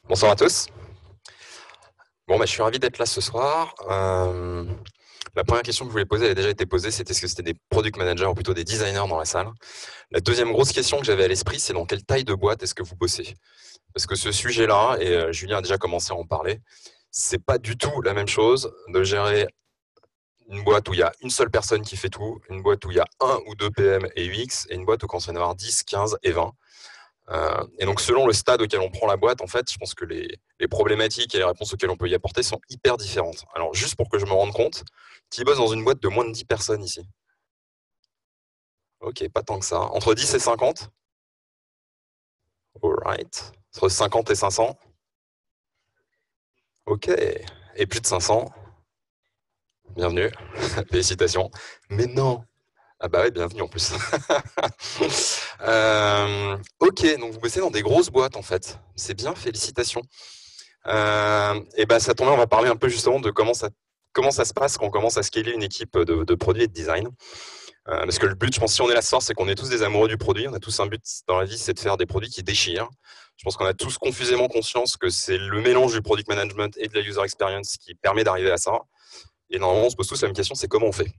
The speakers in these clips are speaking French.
Bonsoir à tous. Bon, je suis ravi d'être là ce soir. La première question que je voulais poser, elle a déjà été posée, c'était est-ce que c'était des product managers ou plutôt des designers dans la salle. La deuxième grosse question que j'avais à l'esprit, c'est dans quelle taille de boîte est-ce que vous bossez? Parce que ce sujet-là, et Julien a déjà commencé à en parler, c'est pas du tout la même chose de gérer une boîte où il y a une seule personne qui fait tout, une boîte où il y a un ou deux PM et UX, et une boîte où quand il va y en avoir 10, 15 et 20. Et donc, selon le stade auquel on prend la boîte, en fait, je pense que les problématiques et les réponses auxquelles on peut y apporter sont hyper différentes. Alors, juste pour que je me rende compte, qui bosse dans une boîte de moins de 10 personnes ici? Ok, pas tant que ça. Entre 10 et 50? Alright. Entre 50 et 500? Ok. Et plus de 500? Bienvenue. Félicitations. Mais non. Ah bah ouais, bienvenue en plus. Ok, donc vous bossez dans des grosses boîtes en fait. C'est bien, félicitations. Et ben ça tombe bien, on va parler un peu justement de comment ça se passe quand on commence à scaler une équipe de produits et de design. Parce que le but, je pense, si on est là ce soir, c'est qu'on est tous des amoureux du produit. On a tous un but dans la vie, c'est de faire des produits qui déchirent. Je pense qu'on a tous confusément conscience que c'est le mélange du product management et de la user experience qui permet d'arriver à ça. Et normalement, on se pose tous la même question, c'est comment on fait.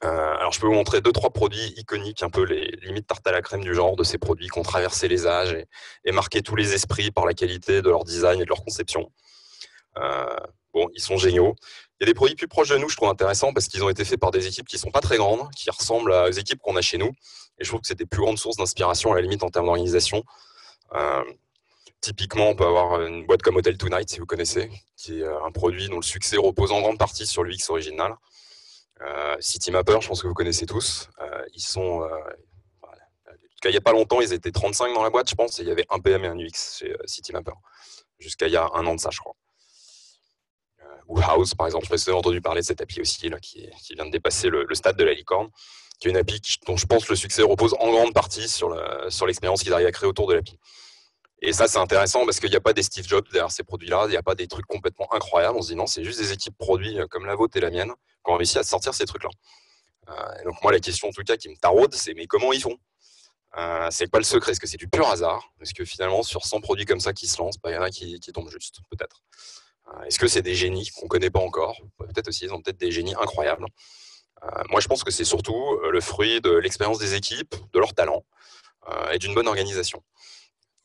Alors, je peux vous montrer deux, trois produits iconiques, un peu les limites tarte à la crème du genre de ces produits qui ont traversé les âges et marqué tous les esprits par la qualité de leur design et de leur conception. Euh, bon, ils sont géniaux. Il y a des produits plus proches de nous, je trouve intéressants parce qu'ils ont été faits par des équipes qui sont pas très grandes, qui ressemblent aux équipes qu'on a chez nous. Et je trouve que c'est des plus grandes sources d'inspiration à la limite en termes d'organisation. Euh, Typiquement, on peut avoir une boîte comme Hotel Tonight, si vous connaissez, qui est un produit dont le succès repose en grande partie sur l'UX original. Citymapper, je pense que vous connaissez tous. Ils sont voilà. Jusqu'à il n'y a pas longtemps, ils étaient 35 dans la boîte, je pense, et il y avait un PM et un UX chez Citymapper. Jusqu'à il y a un an de ça, je crois. Ou House, par exemple. Je ne sais pas si vous avez entendu parler de cette appli aussi, là, qui vient de dépasser le stade de la licorne, qui est une appli dont je pense le succès repose en grande partie sur l'expérience qu'ils arrivent à créer autour de l'appli. Et ça, c'est intéressant parce qu'il n'y a pas des Steve Jobs derrière ces produits-là, il n'y a pas des trucs complètement incroyables. On se dit non, c'est juste des équipes produits comme la vôtre et la mienne qui ont réussi à sortir ces trucs-là. Et donc moi, la question en tout cas qui me taraude, c'est mais comment ils font? C'est pas le secret, est-ce que c'est du pur hasard? Parce que finalement, sur 100 produits comme ça qui se lancent, il y en a qui tombent juste, peut-être. Est-ce que c'est des génies qu'on ne connaît pas encore? Peut-être aussi, ils ont peut-être des génies incroyables. Moi, je pense que c'est surtout le fruit de l'expérience des équipes, de leur talent et d'une bonne organisation.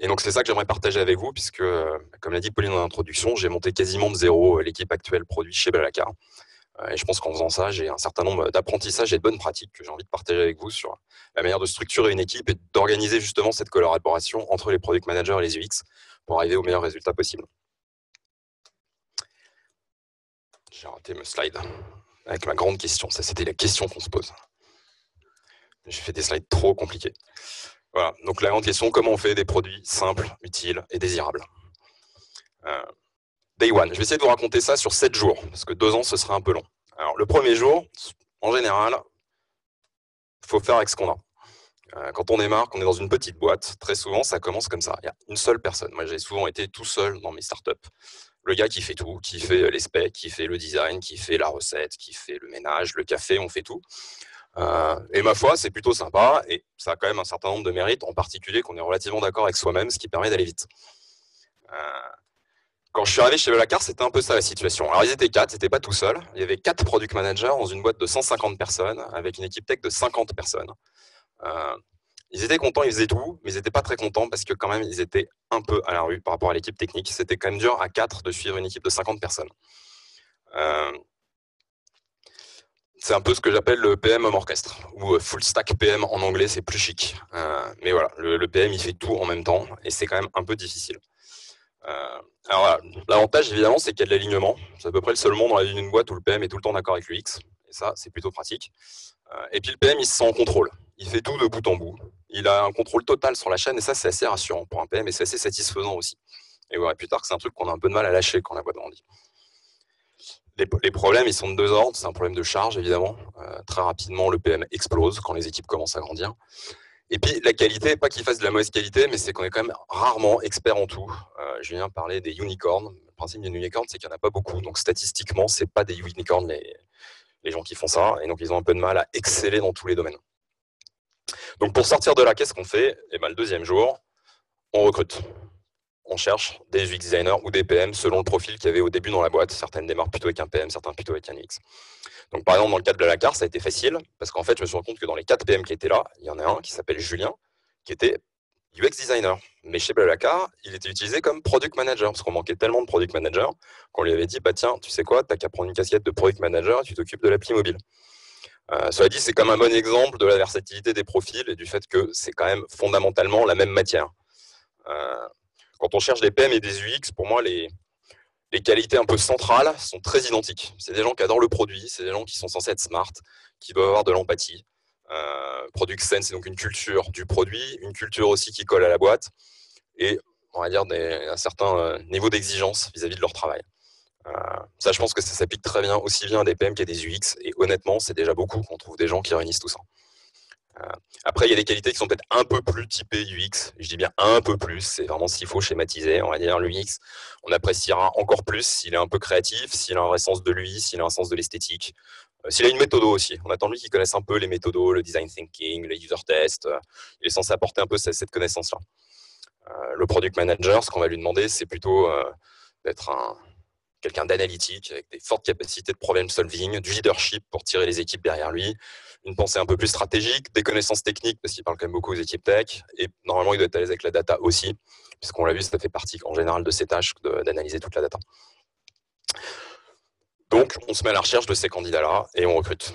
Et donc, c'est ça que j'aimerais partager avec vous, puisque, comme l'a dit Pauline en introduction, j'ai monté quasiment de zéro l'équipe actuelle produit chez Blablacar. Et je pense qu'en faisant ça, j'ai un certain nombre d'apprentissages et de bonnes pratiques que j'ai envie de partager avec vous sur la manière de structurer une équipe et d'organiser justement cette collaboration entre les product managers et les UX pour arriver au meilleur résultat possible. J'ai raté mes slides avec ma grande question. Ça, c'était la question qu'on se pose. J'ai fait des slides trop compliqués. Voilà. Donc, la grande question, comment on fait des produits simples, utiles et désirables? Day one. Je vais essayer de vous raconter ça sur 7 jours, parce que 2 ans, ce serait un peu long. Alors, le premier jour, en général, il faut faire avec ce qu'on a. Quand on démarre, qu'on est dans une petite boîte, très souvent, ça commence comme ça. Il y a une seule personne. Moi, j'ai souvent été tout seul dans mes startups. Le gars qui fait tout, qui fait les specs, qui fait le design, qui fait la recette, qui fait le ménage, le café, on fait tout. Et ma foi, c'est plutôt sympa et ça a quand même un certain nombre de mérites, en particulier qu'on est relativement d'accord avec soi-même, ce qui permet d'aller vite. Quand je suis arrivé chez Blablacar, c'était un peu ça la situation. Alors ils étaient 4, c'était pas tout seul. Il y avait 4 product managers dans une boîte de 150 personnes, avec une équipe tech de 50 personnes. Euh, Ils étaient contents, ils faisaient tout, mais ils n'étaient pas très contents parce que quand même, ils étaient un peu à la rue par rapport à l'équipe technique. C'était quand même dur à 4 de suivre une équipe de 50 personnes. Euh, c'est un peu ce que j'appelle le PM homme orchestre, ou full stack PM en anglais, c'est plus chic. Mais voilà, le PM, il fait tout en même temps, et c'est quand même un peu difficile. Alors voilà, l'avantage évidemment, c'est qu'il y a de l'alignement. C'est à peu près le seul monde dans la vie d'une boîte où le PM est tout le temps d'accord avec l'UX. Et ça, c'est plutôt pratique. Et puis le PM, il se sent en contrôle. Il fait tout de bout en bout. Il a un contrôle total sur la chaîne et ça, c'est assez rassurant pour un PM et c'est assez satisfaisant aussi. Et voilà, plus tard, c'est un truc qu'on a un peu de mal à lâcher quand la boîte grandit. Les problèmes, ils sont de deux ordres. C'est un problème de charge, évidemment. Très rapidement, le PM explose quand les équipes commencent à grandir. Et puis la qualité, pas qu'il fasse de la mauvaise qualité, mais c'est qu'on est quand même rarement expert en tout. Julien parlait des unicorns. Le principe d'une unicorn, c'est qu'il n'y en a pas beaucoup. Donc statistiquement, c'est pas des unicorns les gens qui font ça. Et donc ils ont un peu de mal à exceller dans tous les domaines. Donc pour sortir de là, qu'est-ce qu'on fait? Eh ben, le deuxième jour, on recrute. on cherche des UX designers ou des PM selon le profil qu'il y avait au début dans la boîte. Certaines démarrent plutôt avec un PM, certains plutôt avec un UX. Donc, par exemple, dans le cadre de la carte, ça a été facile parce qu'en fait, je me suis rendu compte que dans les 4 PM qui étaient là, il y en a un qui s'appelle Julien, qui était UX designer. Mais chez Blablacar, il était utilisé comme product manager parce qu'on manquait tellement de product manager qu'on lui avait dit bah tiens, tu sais quoi, t'as qu'à prendre une casquette de product manager et tu t'occupes de l'appli mobile. Cela dit, c'est comme un bon exemple de la versatilité des profils et du fait que c'est quand même fondamentalement la même matière. Quand on cherche des PM et des UX, pour moi, les qualités un peu centrales sont très identiques. C'est des gens qui adorent le produit, c'est des gens qui sont censés être smart, qui doivent avoir de l'empathie. Product sense, c'est donc une culture du produit, une culture aussi qui colle à la boîte et on va dire un certain niveau d'exigence vis-à-vis de leur travail. Ça, je pense que ça s'applique très bien, aussi bien à des PM qu'à des UX et honnêtement, c'est déjà beaucoup qu'on trouve des gens qui réunissent tout ça. Après, il y a des qualités qui sont peut-être un peu plus typées UX. Je dis bien un peu plus. C'est vraiment s'il faut schématiser. On va dire l'UX, on appréciera encore plus s'il est un peu créatif, s'il a un vrai sens de lui, s'il a un sens de l'esthétique. S'il a une méthodo aussi. On attend de lui qu'il connaisse un peu les méthodos, le design thinking, les user tests. Il est censé apporter un peu cette connaissance-là. Le product manager, ce qu'on va lui demander, c'est plutôt d'être quelqu'un d'analytique, avec des fortes capacités de problem solving, du leadership pour tirer les équipes derrière lui, une pensée un peu plus stratégique, des connaissances techniques, parce qu'il parle quand même beaucoup aux équipes tech, et normalement il doit être à l'aise avec la data aussi, puisqu'on l'a vu, ça fait partie en général de ses tâches d'analyser toute la data. Donc on se met à la recherche de ces candidats-là et on recrute.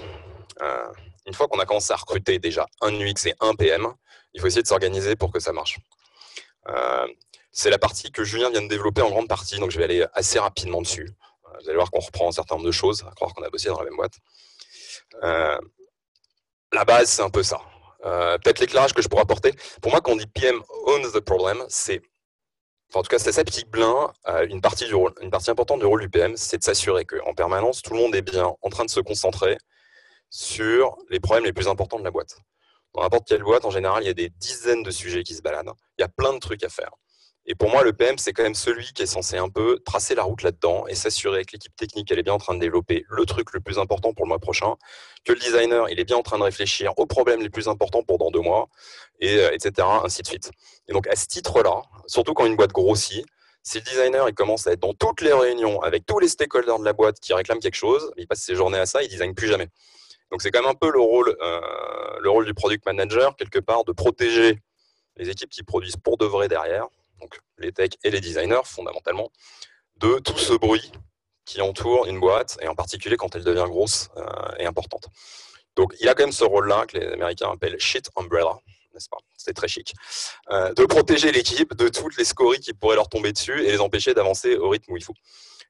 Une fois qu'on a commencé à recruter déjà un UX et un PM, il faut essayer de s'organiser pour que ça marche. C'est la partie que Julien vient de développer en grande partie, donc je vais aller assez rapidement dessus. Vous allez voir qu'on reprend un certain nombre de choses, à croire qu'on a bossé dans la même boîte. La base, c'est un peu ça. Peut-être l'éclairage que je pourrais apporter. Pour moi, quand on dit PM owns the problem, c'est, enfin, en tout cas, c'est ça petit blin. Une partie importante du rôle du PM, c'est de s'assurer qu'en permanence, tout le monde est bien en train de se concentrer sur les problèmes les plus importants de la boîte. Dans n'importe quelle boîte, en général, il y a des dizaines de sujets qui se baladent. Il y a plein de trucs à faire. Et pour moi, le PM, c'est quand même celui qui est censé un peu tracer la route là-dedans et s'assurer que l'équipe technique, elle est bien en train de développer le truc le plus important pour le mois prochain, que le designer, il est bien en train de réfléchir aux problèmes les plus importants pour dans 2 mois, et etc., ainsi de suite. Et donc, à ce titre-là, surtout quand une boîte grossit, si le designer il commence à être dans toutes les réunions avec tous les stakeholders de la boîte qui réclament quelque chose, il passe ses journées à ça, il ne design plus jamais. Donc, c'est quand même un peu le rôle du product manager, quelque part, de protéger les équipes qui produisent pour de vrai derrière, donc les techs et les designers fondamentalement, de tout ce bruit qui entoure une boîte, et en particulier quand elle devient grosse et importante. Donc il a quand même ce rôle-là que les Américains appellent shit umbrella, n'est-ce pas? C'est très chic. De protéger l'équipe de toutes les scories qui pourraient leur tomber dessus et les empêcher d'avancer au rythme où il faut.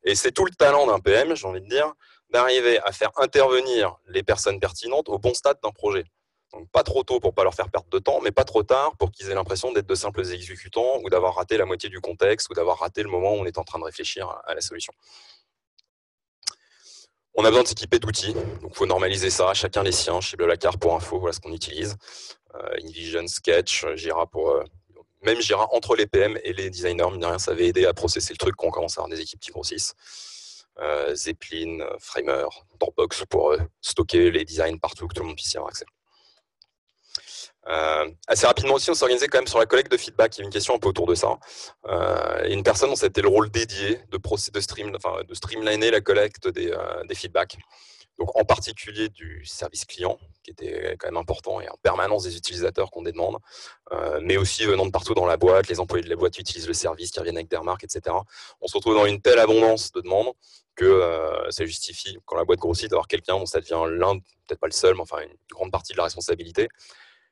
Et c'est tout le talent d'un PM, j'ai envie de dire, d'arriver à faire intervenir les personnes pertinentes au bon stade d'un projet. Donc pas trop tôt pour ne pas leur faire perdre de temps, mais pas trop tard pour qu'ils aient l'impression d'être de simples exécutants ou d'avoir raté la moitié du contexte ou d'avoir raté le moment où on est en train de réfléchir à la solution. On a besoin de s'équiper d'outils, donc il faut normaliser ça, chacun les siens. Chez Blablacar pour info, voilà ce qu'on utilise. InVision, Sketch, Jira pour... même Jira entre les PM et les designers, mine de rien, ça avait aidé à processer le truc quand on commence à avoir des équipes qui grossissent. Zeppelin, Framer, Dropbox pour stocker les designs partout, que tout le monde puisse y avoir accès. Assez rapidement aussi, on s'est organisé quand même sur la collecte de feedback. Il y a une question un peu autour de ça. Et une personne dont c'était le rôle dédié de streamliner la collecte des feedbacks. Donc en particulier du service client, qui était quand même important, et en permanence des utilisateurs qu'on demande, mais aussi venant de partout dans la boîte, les employés de la boîte utilisent le service, qui reviennent avec des remarques, etc. On se retrouve dans une telle abondance de demandes que ça justifie, quand la boîte grossit, d'avoir quelqu'un dont ça devient peut-être pas le seul, mais enfin une grande partie de la responsabilité.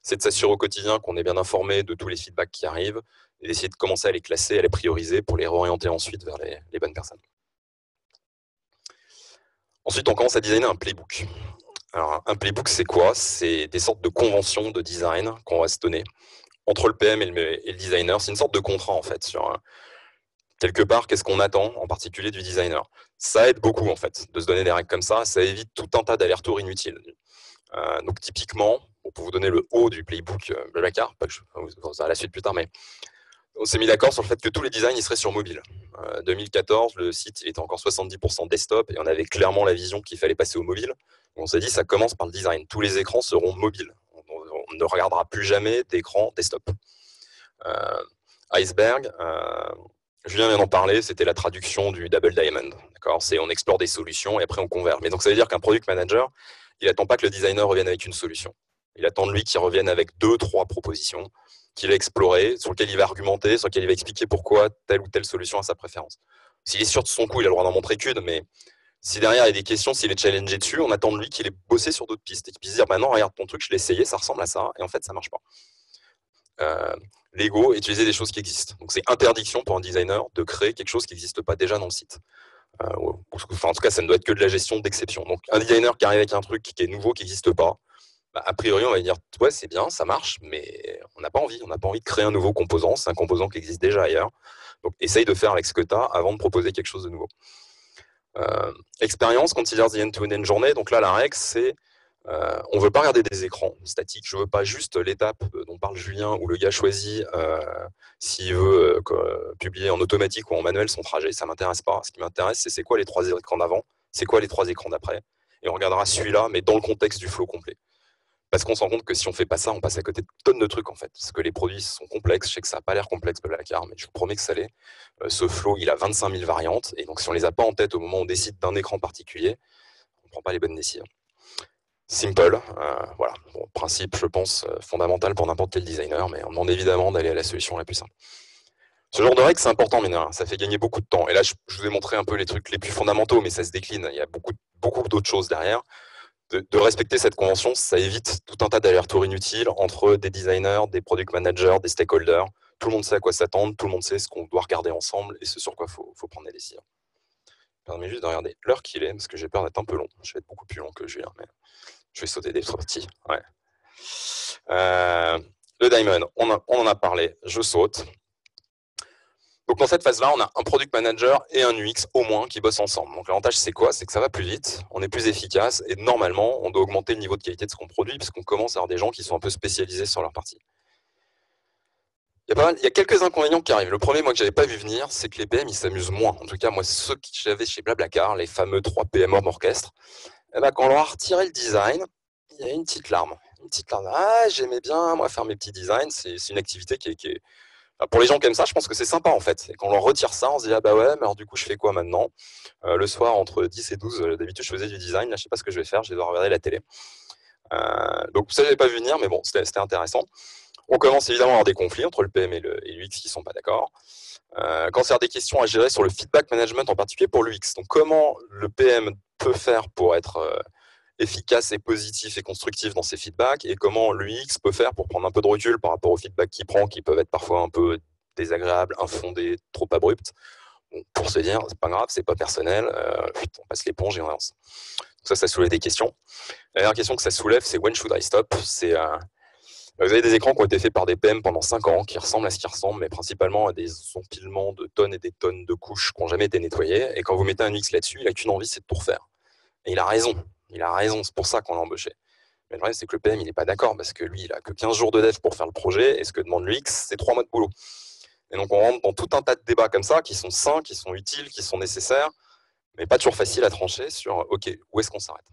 C'est de s'assurer au quotidien qu'on est bien informé de tous les feedbacks qui arrivent et d'essayer de commencer à les classer, à les prioriser pour les réorienter ensuite vers les bonnes personnes. Ensuite, on commence à designer un playbook. Alors, un playbook, c'est quoi? C'est des sortes de conventions de design qu'on va se donner entre le PM et le designer. C'est une sorte de contrat, en fait, sur quelque part, qu'est-ce qu'on attend, en particulier du designer. Ça aide beaucoup, en fait, de se donner des règles comme ça. Ça évite tout un tas d'allers-retours inutiles. Donc, typiquement, pour vous donner le haut du playbook Blablacar, pas que je vous à la suite plus tard, mais on s'est mis d'accord sur le fait que tous les designs ils seraient sur mobile. 2014, le site il était encore 70% desktop et on avait clairement la vision qu'il fallait passer au mobile. Donc, on s'est dit ça commence par le design. Tous les écrans seront mobiles. On ne regardera plus jamais d'écran desktop. Iceberg, Julien vient d'en parler, c'était la traduction du Double Diamond. C'est on explore des solutions et après on converge. Mais donc ça veut dire qu'un product manager, il attend pas que le designer revienne avec une solution. Il attend de lui qu'il revienne avec 2-3 propositions qu'il a explorées, sur lesquelles il va argumenter, sur lesquelles il va expliquer pourquoi telle ou telle solution a sa préférence. S'il est sûr de son coup, il a le droit d'en montrer qu'une, mais si derrière il y a des questions, s'il est challengé dessus, on attend de lui qu'il ait bossé sur d'autres pistes et qu'il puisse dire bah non, regarde ton truc, je l'ai essayé, ça ressemble à ça, et en fait ça marche pas. Lego, utiliser des choses qui existent. Donc c'est interdiction pour un designer de créer quelque chose qui n'existe pas déjà dans le site. En tout cas, ça ne doit être que de la gestion d'exception. Donc un designer qui arrive avec un truc qui est nouveau, qui n'existe pas, bah, a priori on va dire ouais c'est bien, ça marche, mais on n'a pas envie. On n'a pas envie de créer un nouveau composant, c'est un composant qui existe déjà ailleurs. Donc essaye de faire avec ce que tu as avant de proposer quelque chose de nouveau. Expérience considère the end-to-end journée. Donc là la règle c'est on ne veut pas regarder des écrans statiques. Je ne veux pas juste l'étape dont parle Julien où le gars choisit s'il veut publier en automatique ou en manuel son trajet. Ça ne m'intéresse pas. Ce qui m'intéresse, c'est quoi les 3 écrans d'avant, c'est quoi les 3 écrans d'après. Et on regardera celui-là, mais dans le contexte du flow complet. Parce qu'on se rend compte que si on ne fait pas ça, on passe à côté de tonnes de trucs en fait. Parce que les produits sont complexes. Je sais que ça n'a pas l'air complexe Blablacar, mais je vous promets que ça l'est. Ce flow, il a 25 000 variantes. Et donc si on ne les a pas en tête au moment où on décide d'un écran particulier, on ne prend pas les bonnes décisions. Simple, voilà. Bon, principe, je pense, fondamental pour n'importe quel designer, mais on demande évidemment d'aller à la solution la plus simple. Ce genre de règles, c'est important, mais non, ça fait gagner beaucoup de temps. Et là, je vous ai montré un peu les trucs les plus fondamentaux, mais ça se décline. Il y a beaucoup d'autres choses derrière. De respecter cette convention, ça évite tout un tas d'allers-retours inutiles entre des designers, des product managers, des stakeholders. Tout le monde sait à quoi s'attendre, tout le monde sait ce qu'on doit regarder ensemble et ce sur quoi il faut prendre des décisions. Permettez juste de regarder l'heure qu'il est, parce que j'ai peur d'être un peu long. Je vais être beaucoup plus long que Julien, mais je vais sauter des sorties. Ouais. Le Diamond, on en a parlé, je saute. Donc dans cette phase-là, on a un product manager et un UX au moins qui bossent ensemble. Donc l'avantage c'est quoi? C'est que ça va plus vite, on est plus efficace et normalement on doit augmenter le niveau de qualité de ce qu'on produit puisqu'on commence à avoir des gens qui sont un peu spécialisés sur leur partie. Il y a quelques inconvénients qui arrivent. Le premier, moi, que j'avais pas vu venir, c'est que les PM, ils s'amusent moins. En tout cas, moi, ceux que j'avais chez Blablacar, les fameux 3 PM hors orchestre, eh ben, quand on leur a retiré le design, il y a une petite larme. Une petite larme. Ah, j'aimais bien, moi, faire mes petits designs. C'est une activité qui est... Pour les gens qui aiment ça, je pense que c'est sympa, en fait. Et quand on leur retire ça, on se dit, ah bah ouais, mais alors du coup, je fais quoi maintenant? Le soir, entre 10 et 12, d'habitude, je faisais du design. Là, je sais pas ce que je vais faire, je vais devoir regarder la télé. Donc ça, je n'avais pas vu venir, mais bon, c'était intéressant. On commence évidemment à avoir des conflits entre le PM et l'UX qui ne sont pas d'accord. Quand il y a des questions à gérer sur le feedback management, en particulier pour l'UX. Donc comment le PM peut faire pour être efficace et positif et constructif dans ses feedbacks et comment l'UX peut faire pour prendre un peu de recul par rapport aux feedbacks qu'il prend, qui peuvent être parfois un peu désagréables, infondés, trop abrupts. Bon, pour se dire, c'est pas grave, c'est pas personnel, on passe l'éponge et on avance. Donc ça soulève des questions. La dernière question que ça soulève, c'est when should I stop? C'est vous avez des écrans qui ont été faits par des PM pendant 5 ans, qui ressemblent à ce qui ressemble, mais principalement à des empilements de tonnes et des tonnes de couches qui n'ont jamais été nettoyées. Et quand vous mettez un UX là-dessus, il n'a qu'une envie, c'est de tout refaire. Et il a raison. Il a raison, c'est pour ça qu'on l'a embauché. Mais le problème, c'est que le PM, il n'est pas d'accord, parce que lui, il a que 15 jours de dev pour faire le projet, et ce que demande l'UX, c'est 3 mois de boulot. Et donc, on rentre dans tout un tas de débats comme ça, qui sont sains, qui sont utiles, qui sont nécessaires, mais pas toujours facile à trancher sur, OK, où est-ce qu'on s'arrête?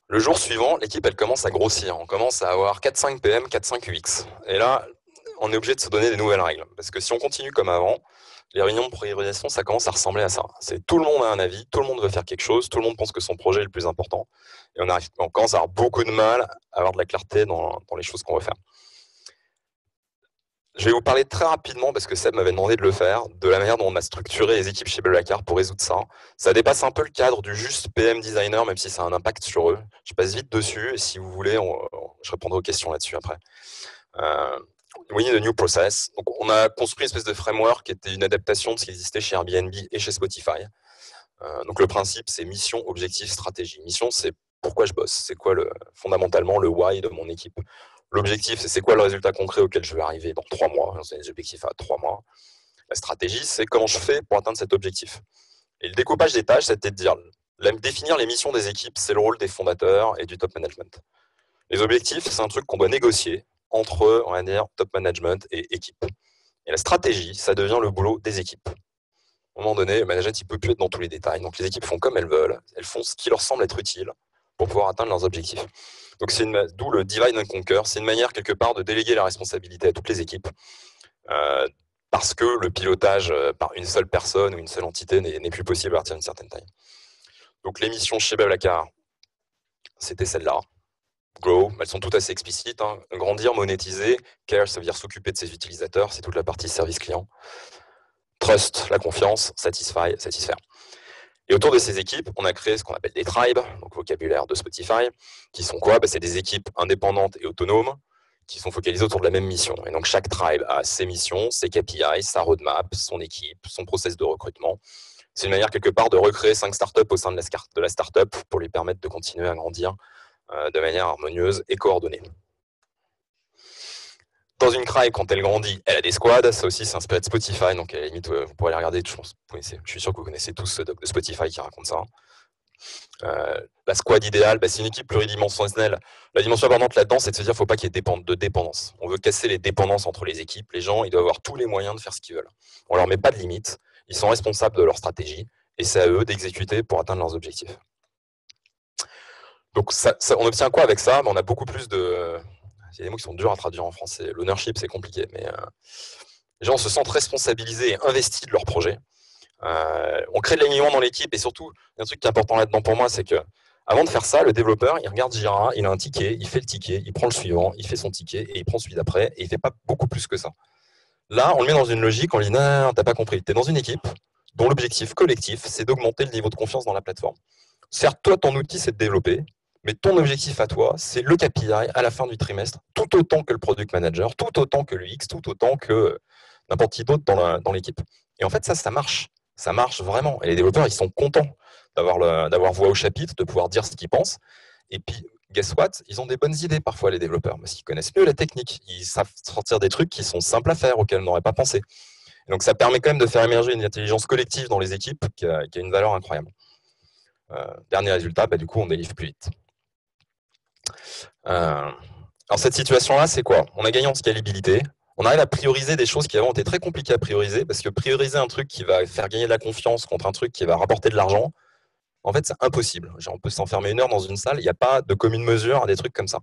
Le jour suivant, l'équipe, elle commence à grossir. On commence à avoir 4-5 PM, 4-5 UX. Et là, on est obligé de se donner des nouvelles règles. Parce que si on continue comme avant, les réunions de priorisation, ça commence à ressembler à ça. C'est tout le monde a un avis, tout le monde veut faire quelque chose, tout le monde pense que son projet est le plus important. Et on commence à avoir beaucoup de mal à avoir de la clarté dans les choses qu'on veut faire. Je vais vous parler très rapidement, parce que Seb m'avait demandé de le faire, de la manière dont on a structuré les équipes chez Blablacar pour résoudre ça. Ça dépasse un peu le cadre du juste PM designer, même si ça a un impact sur eux. Je passe vite dessus, et si vous voulez, je répondrai aux questions là-dessus après. We need a new process. Donc, on a construit une espèce de framework qui était une adaptation de ce qui existait chez Airbnb et chez Spotify. Donc le principe, c'est mission, objectif, stratégie. Mission, c'est pourquoi je bosse. C'est quoi fondamentalement le why de mon équipe. L'objectif, c'est quoi le résultat concret auquel je vais arriver dans 3 mois. C'est des objectifs à 3 mois. La stratégie, c'est comment je fais pour atteindre cet objectif. Et le découpage des tâches, c'était de dire, définir les missions des équipes, c'est le rôle des fondateurs et du top management. Les objectifs, c'est un truc qu'on doit négocier entre, on va dire, top management et équipe. Et la stratégie, ça devient le boulot des équipes. À un moment donné, le management, il ne peut plus être dans tous les détails. Donc les équipes font comme elles veulent. Elles font ce qui leur semble être utile pour pouvoir atteindre leurs objectifs. Donc d'où le divide and conquer. C'est une manière quelque part de déléguer la responsabilité à toutes les équipes. parce que le pilotage par une seule personne ou une seule entité n'est plus possible à partir d'une certaine taille. Donc les missions chez Blablacar, c'était celle-là. Grow, elles sont toutes assez explicites. Hein. Grandir, monétiser. Care, ça veut dire s'occuper de ses utilisateurs. C'est toute la partie service client. Trust, la confiance. Satisfy, satisfaire. Et autour de ces équipes, on a créé ce qu'on appelle des tribes, donc vocabulaire de Spotify, qui sont quoi? C'est des équipes indépendantes et autonomes qui sont focalisées autour de la même mission. Et donc chaque tribe a ses missions, ses KPI, sa roadmap, son équipe, son process de recrutement. C'est une manière quelque part de recréer 5 startups au sein de la startup pour lui permettre de continuer à grandir de manière harmonieuse et coordonnée. Dans une tribe, quand elle grandit, elle a des squads. Ça aussi, c'est inspiré de Spotify. Donc, à la limite, vous pourrez aller regarder. Je suis sûr que vous connaissez tous ce doc de Spotify qui raconte ça. La squad idéale, c'est une équipe pluridimensionnelle. La dimension importante là-dedans, c'est de se dire qu'il ne faut pas qu'il y ait de dépendance. On veut casser les dépendances entre les équipes. Les gens, ils doivent avoir tous les moyens de faire ce qu'ils veulent. On ne leur met pas de limites. Ils sont responsables de leur stratégie. Et c'est à eux d'exécuter pour atteindre leurs objectifs. Donc, on obtient quoi avec ça? On a beaucoup plus de... Il y a des mots qui sont durs à traduire en français. L'ownership, c'est compliqué. Mais les gens se sentent responsabilisés et investis de leur projet. On crée de l'alignement dans l'équipe. Et surtout, il y a un truc qui est important là-dedans pour moi, c'est que avant de faire ça, le développeur, il regarde Jira, il a un ticket, il fait le ticket, il prend le suivant, il fait son ticket et il prend celui d'après. Et il ne fait pas beaucoup plus que ça. Là, on le met dans une logique, on lui dit non, t'as pas compris. Tu es dans une équipe dont l'objectif collectif, c'est d'augmenter le niveau de confiance dans la plateforme. Certes, toi, ton outil, c'est de développer, mais ton objectif à toi, c'est le KPI à la fin du trimestre, tout autant que le product manager, tout autant que l'UX, tout autant que n'importe qui d'autre dans l'équipe. Et en fait, ça marche. Ça marche vraiment. Et les développeurs, ils sont contents d'avoir voix au chapitre, de pouvoir dire ce qu'ils pensent. Et puis, guess what? Ils ont des bonnes idées parfois, les développeurs, parce qu'ils connaissent mieux la technique. Ils savent sortir des trucs qui sont simples à faire, auxquels on n'aurait pas pensé. Et donc, ça permet quand même de faire émerger une intelligence collective dans les équipes qui a une valeur incroyable. Dernier résultat, du coup, on délivre plus vite. Alors, cette situation-là, c'est quoi? On a gagné en scalabilité. On arrive à prioriser des choses qui avant étaient très compliquées à prioriser, parce que prioriser un truc qui va faire gagner de la confiance contre un truc qui va rapporter de l'argent, en fait, c'est impossible. Genre, on peut s'enfermer 1 heure dans une salle, il n'y a pas de commune mesure à des trucs comme ça.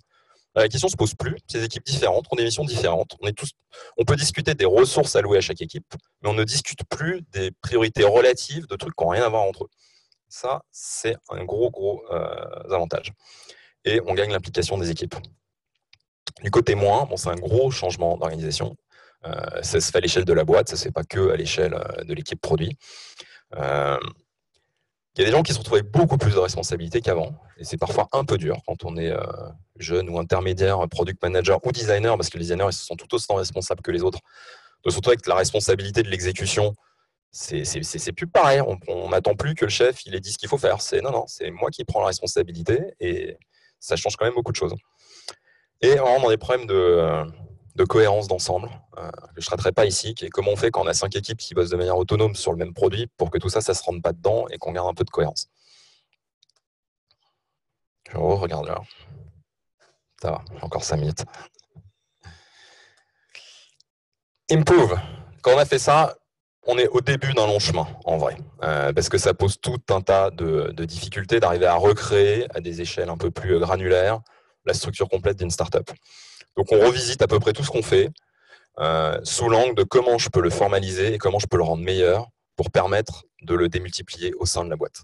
La question ne se pose plus. Ces équipes différentes ont des missions différentes. On peut discuter des ressources allouées à chaque équipe, mais on ne discute plus des priorités relatives de trucs qui n'ont rien à voir entre eux. Ça, c'est un gros avantage. Et on gagne l'implication des équipes. Du côté moins, c'est un gros changement d'organisation. Ça se fait à l'échelle de la boîte, ça ne se fait pas que à l'échelle de l'équipe produit. Il y a des gens qui se retrouvent avec beaucoup plus de responsabilités qu'avant. Et c'est parfois un peu dur quand on est jeune ou intermédiaire, product manager ou designer, parce que les designers ils sont tout autant responsables que les autres. De se retrouver avec la responsabilité de l'exécution, c'est plus pareil. On n'attend plus que le chef il ait dit ce qu'il faut faire. Non, c'est moi qui prends la responsabilité et ça change quand même beaucoup de choses. Et on rentre dans des problèmes de cohérence d'ensemble, que je ne traiterai pas ici, qui est comment on fait quand on a 5 équipes qui bossent de manière autonome sur le même produit pour que tout ça ne se rende pas dedans et qu'on garde un peu de cohérence. Je regarde là. Ça va, encore 5 minutes. Improve. Quand on a fait ça, on est au début d'un long chemin, en vrai. Parce que ça pose tout un tas de difficultés d'arriver à recréer à des échelles un peu plus granulaires la structure complète d'une startup. Donc on revisite à peu près tout ce qu'on fait sous l'angle de comment je peux le formaliser et comment je peux le rendre meilleur pour permettre de le démultiplier au sein de la boîte.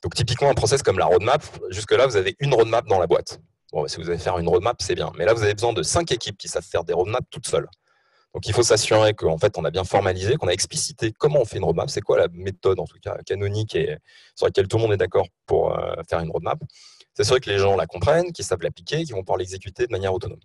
Donc typiquement un process comme la roadmap, jusque-là vous avez une roadmap dans la boîte. Bon, si vous allez faire une roadmap, c'est bien. Mais là, vous avez besoin de 5 équipes qui savent faire des roadmaps toutes seules. Donc il faut s'assurer qu'en fait, on a bien formalisé, qu'on a explicité comment on fait une roadmap, c'est quoi la méthode en tout cas canonique et sur laquelle tout le monde est d'accord pour faire une roadmap. S'assurer que les gens la comprennent, qu'ils savent l'appliquer, qu'ils vont pouvoir l'exécuter de manière autonome.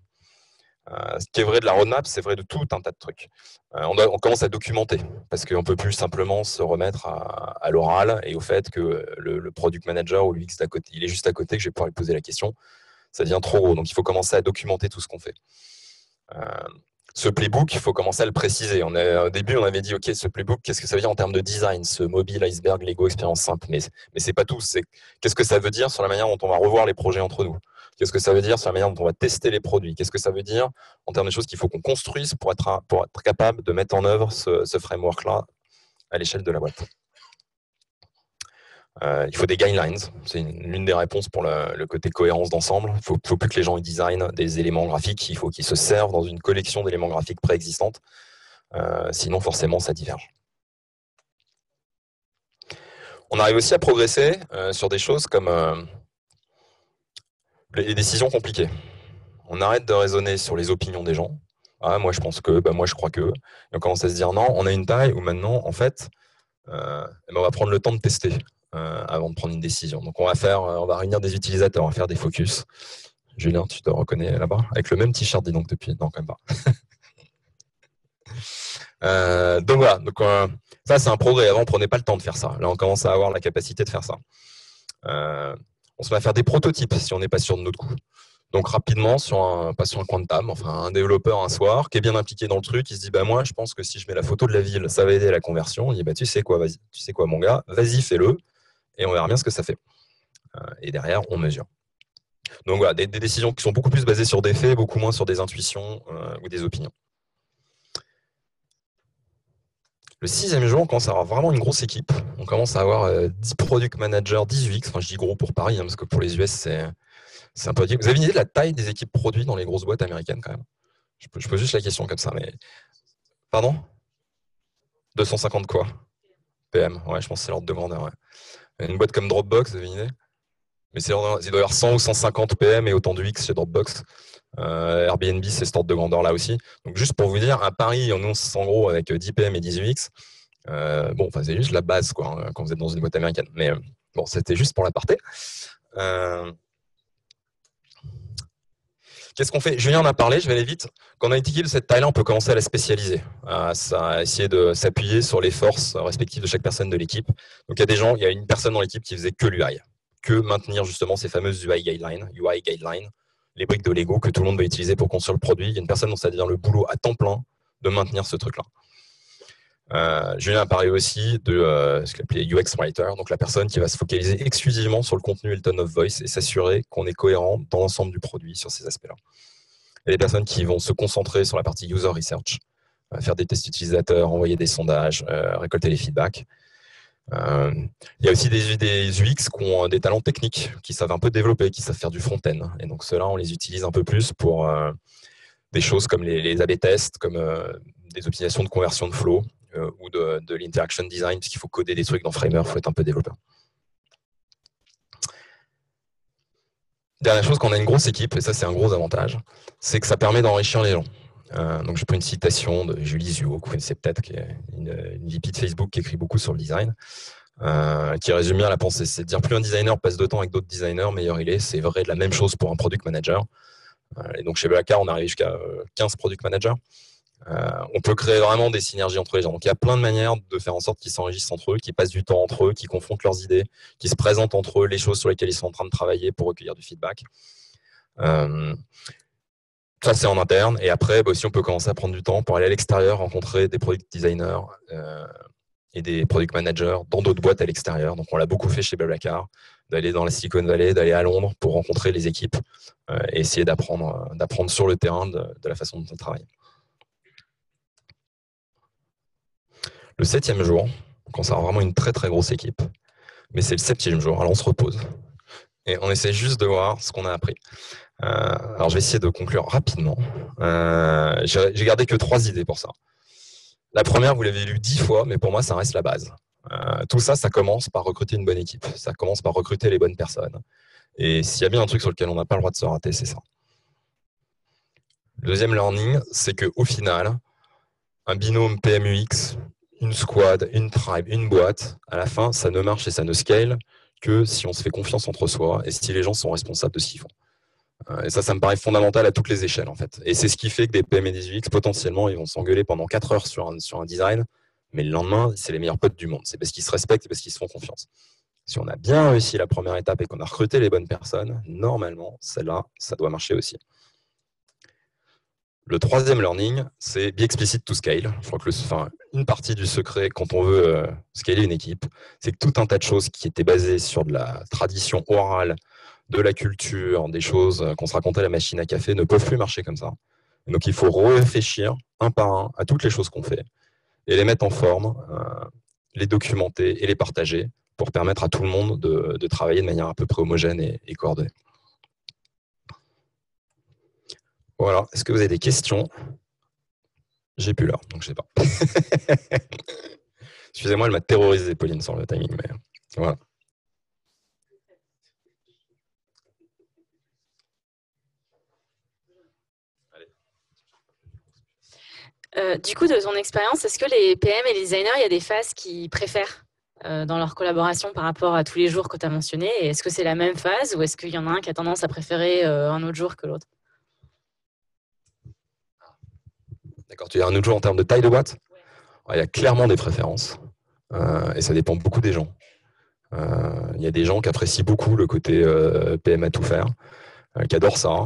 Ce qui est vrai de la roadmap, c'est vrai de tout un tas de trucs. On commence à documenter, parce qu'on ne peut plus simplement se remettre à l'oral et au fait que le product manager ou l'UX d'à côté, il est juste à côté, que je vais pouvoir lui poser la question. Ça devient trop gros. Donc, il faut commencer à documenter tout ce qu'on fait. Ce playbook, il faut commencer à le préciser. Au début, on avait dit, OK, ce playbook, qu'est-ce que ça veut dire en termes de design, ce mobile, iceberg, Lego, expérience simple. Mais ce n'est pas tout. Qu'est-ce que ça veut dire sur la manière dont on va revoir les projets entre nous? Qu'est-ce que ça veut dire sur la manière dont on va tester les produits? Qu'est-ce que ça veut dire en termes de choses qu'il faut qu'on construise pour être capable de mettre en œuvre ce framework-là à l'échelle de la boîte? Il faut des guidelines, c'est l'une des réponses pour le côté cohérence d'ensemble. Il ne faut plus que les gens designent des éléments graphiques, il faut qu'ils se servent dans une collection d'éléments graphiques préexistantes, sinon forcément ça diverge. On arrive aussi à progresser sur des choses comme les décisions compliquées. On arrête de raisonner sur les opinions des gens. Ah, moi je pense que, moi je crois que. Et on commence à se dire non, on a une taille où maintenant, en fait, on va prendre le temps de tester avant de prendre une décision. Donc on va réunir des utilisateurs, on va faire des focus. Julien, tu te reconnais là-bas avec le même t-shirt, dis donc depuis. Non, quand même pas. Donc voilà. Donc ça c'est un progrès. Avant on prenait pas le temps de faire ça. Là on commence à avoir la capacité de faire ça. On se met à faire des prototypes si on n'est pas sûr de notre coup. Donc rapidement, pas sur un coin de table, enfin un développeur un soir qui est bien impliqué dans le truc, il se dit moi je pense que si je mets la photo de la ville, ça va aider à la conversion. Il dit tu sais quoi, vas-y, tu sais quoi mon gars, vas-y fais-le et on verra bien ce que ça fait. Et derrière on mesure. Donc voilà, des décisions qui sont beaucoup plus basées sur des faits, beaucoup moins sur des intuitions ou des opinions. Le 6e jour, on commence à avoir vraiment une grosse équipe. On commence à avoir 10 product managers, 10 UX. Enfin, je dis gros pour Paris, parce que pour les US, c'est un peu... Vous avez une idée de la taille des équipes produits dans les grosses boîtes américaines, quand même? Je pose juste la question comme ça, mais... Pardon? 250 quoi? PM, ouais, je pense que c'est l'ordre de grandeur, ouais. Une boîte comme Dropbox, vous avez une idée? Mais il doit y avoir 100 ou 150 PM et autant de UX chez Dropbox. Airbnb, c'est cet ordre de grandeur là aussi. Donc juste pour vous dire, à Paris, on annonce en gros avec 10 PM et 10 UX. C'est juste la base quoi, quand vous êtes dans une boîte américaine. Mais bon, c'était juste pour l'aparté. Qu'est-ce qu'on fait? Julien en a parlé, je vais aller vite. Quand on a une équipe de cette taille-là, on peut commencer à la spécialiser, à essayer de s'appuyer sur les forces respectives de chaque personne de l'équipe. Donc il y a une personne dans l'équipe qui faisait que l'UI, que maintenir justement ces fameuses UI guidelines, les briques de Lego que tout le monde va utiliser pour construire le produit. Il y a une personne dont ça devient le boulot à temps plein de maintenir ce truc-là. Julien a parlé aussi de ce qu'il appelait UX Writer, donc la personne qui va se focaliser exclusivement sur le contenu et le tone of voice et s'assurer qu'on est cohérent dans l'ensemble du produit sur ces aspects-là. Et les personnes qui vont se concentrer sur la partie user research, faire des tests utilisateurs, envoyer des sondages, récolter les feedbacks. Il y a aussi des UX qui ont des talents techniques, qui savent un peu développer, qui savent faire du front-end. Et donc ceux-là, on les utilise un peu plus pour des choses comme les A/B tests, comme des optimisations de conversion de flow, ou de l'interaction design, puisqu'il faut coder des trucs dans Framer, il faut être un peu développeur. Dernière chose, quand on a une grosse équipe, et ça c'est un gros avantage, c'est que ça permet d'enrichir les gens. Donc j'ai pris une citation de Julie Zuo, que vous connaissez peut-être, qui est une VP de Facebook qui écrit beaucoup sur le design, qui résume bien la pensée. C'est de dire plus un designer passe de temps avec d'autres designers, meilleur il est. C'est vrai de la même chose pour un product manager. Et donc chez Blablacar, on arrive jusqu'à 15 product managers. On peut créer vraiment des synergies entre les gens. Donc il y a plein de manières de faire en sorte qu'ils s'enrichissent entre eux, qu'ils passent du temps entre eux, qu'ils confrontent leurs idées, qu'ils se présentent entre eux les choses sur lesquelles ils sont en train de travailler pour recueillir du feedback. Ça c'est en interne. Et après, aussi on peut commencer à prendre du temps pour aller à l'extérieur, rencontrer des product designers et des product managers dans d'autres boîtes à l'extérieur. Donc on l'a beaucoup fait chez Blablacar, d'aller dans la Silicon Valley, d'aller à Londres pour rencontrer les équipes et essayer d'apprendre sur le terrain de la façon dont on travaille. Le 7e jour, on commence à avoir vraiment une très très grosse équipe. Mais c'est le 7e jour, alors on se repose. Et on essaie juste de voir ce qu'on a appris. Alors je vais essayer de conclure rapidement. J'ai gardé que 3 idées pour ça. La première, vous l'avez lu 10 fois, mais pour moi, ça reste la base. Tout ça, ça commence par recruter une bonne équipe. Ça commence par recruter les bonnes personnes. Et s'il y a bien un truc sur lequel on n'a pas le droit de se rater, c'est ça. Le deuxième learning, c'est qu'au final, un binôme PMUX, une squad, une tribe, une boîte, à la fin, ça ne marche et ça ne scale que si on se fait confiance entre soi et si les gens sont responsables de ce qu'ils font. Et ça me paraît fondamental à toutes les échelles, en fait. Et c'est ce qui fait que des PM et des UX, potentiellement, ils vont s'engueuler pendant 4 heures sur un design, mais le lendemain, c'est les meilleurs potes du monde. C'est parce qu'ils se respectent et parce qu'ils se font confiance. Si on a bien réussi la première étape et qu'on a recruté les bonnes personnes, normalement, celle-là, ça doit marcher aussi. Le 3e learning, c'est be explicit to scale. Je crois que une partie du secret quand on veut scaler une équipe, c'est que tout un tas de choses qui étaient basées sur de la tradition orale, de la culture, des choses qu'on se racontait à la machine à café ne peuvent plus marcher comme ça. Donc il faut réfléchir un par un à toutes les choses qu'on fait et les mettre en forme, les documenter et les partager pour permettre à tout le monde de travailler de manière à peu près homogène et coordonnée. Voilà, est-ce que vous avez des questions? J'ai plus l'heure, donc je sais pas. Excusez-moi, elle m'a terrorisé, Pauline, sur le timing, mais voilà. Du coup, de ton expérience, est-ce que les PM et les designers, il y a des phases qu'ils préfèrent dans leur collaboration par rapport à tous les jours que tu as mentionnés? Et est-ce que c'est la même phase ou est-ce qu'il y en a un qui a tendance à préférer un autre jour que l'autre? D'accord, tu as un autre jour en termes de taille de boîte? Il y a clairement des préférences et ça dépend beaucoup des gens. Il y a des gens qui apprécient beaucoup le côté PM à tout faire, qui adorent ça,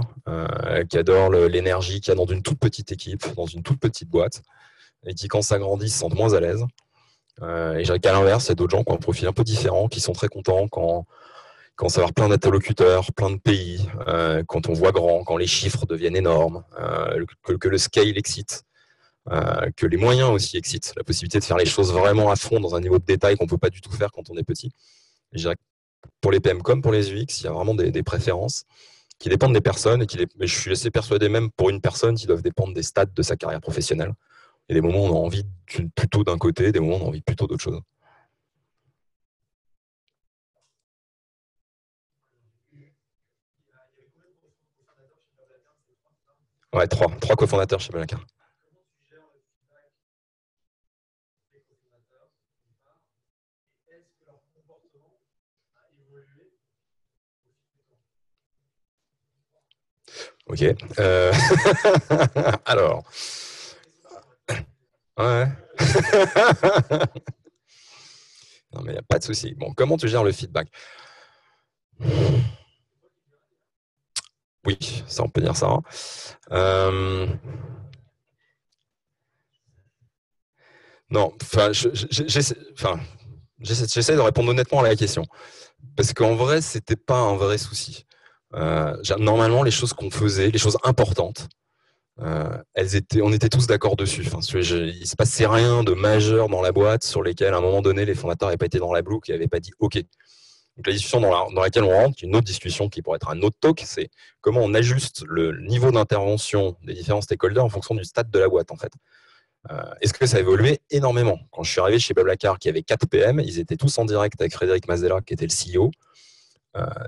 qui adorent l'énergie qu'il y a dans une toute petite équipe, dans une toute petite boîte, et qui, quand ça grandit, se sentent moins à l'aise. Et je dirais qu'à l'inverse, il y a d'autres gens qui ont un profil un peu différent, qui sont très contents quand ça va avoir plein d'interlocuteurs, plein de pays, quand on voit grand, quand les chiffres deviennent énormes, que le scale excite. Que les moyens aussi excitent, la possibilité de faire les choses vraiment à fond dans un niveau de détail qu'on ne peut pas du tout faire quand on est petit. Et je dirais que pour les PM comme pour les UX, il y a vraiment des préférences qui dépendent des personnes mais je suis assez persuadé même pour une personne qui doivent dépendre des stades de sa carrière professionnelle. Il y a des moments où on a envie plutôt d'un côté, des moments où on a envie plutôt d'autre chose. Ouais, trois cofondateurs chez Blablacar. Ok. Alors. Ouais. Non, mais il n'y a pas de souci. Bon, comment tu gères le feedback? Oui, ça, on peut dire ça. Non, enfin, j'essaie de répondre honnêtement à la question. Parce qu'en vrai, c'était pas un vrai souci. Normalement, les choses qu'on faisait, les choses importantes, on était tous d'accord dessus. Enfin, il se passait rien de majeur dans la boîte sur lesquels, à un moment donné, les fondateurs n'avaient pas été dans la boucle et n'avaient pas dit OK. Donc la discussion dans laquelle on rentre, une autre discussion qui pourrait être un autre talk, c'est comment on ajuste le niveau d'intervention des différents stakeholders en fonction du stade de la boîte, en fait. Est-ce que ça a évolué énormément? Quand je suis arrivé chez Blablacar, qui avait 4 PM, ils étaient tous en direct avec Frédéric Mazella, qui était le CEO.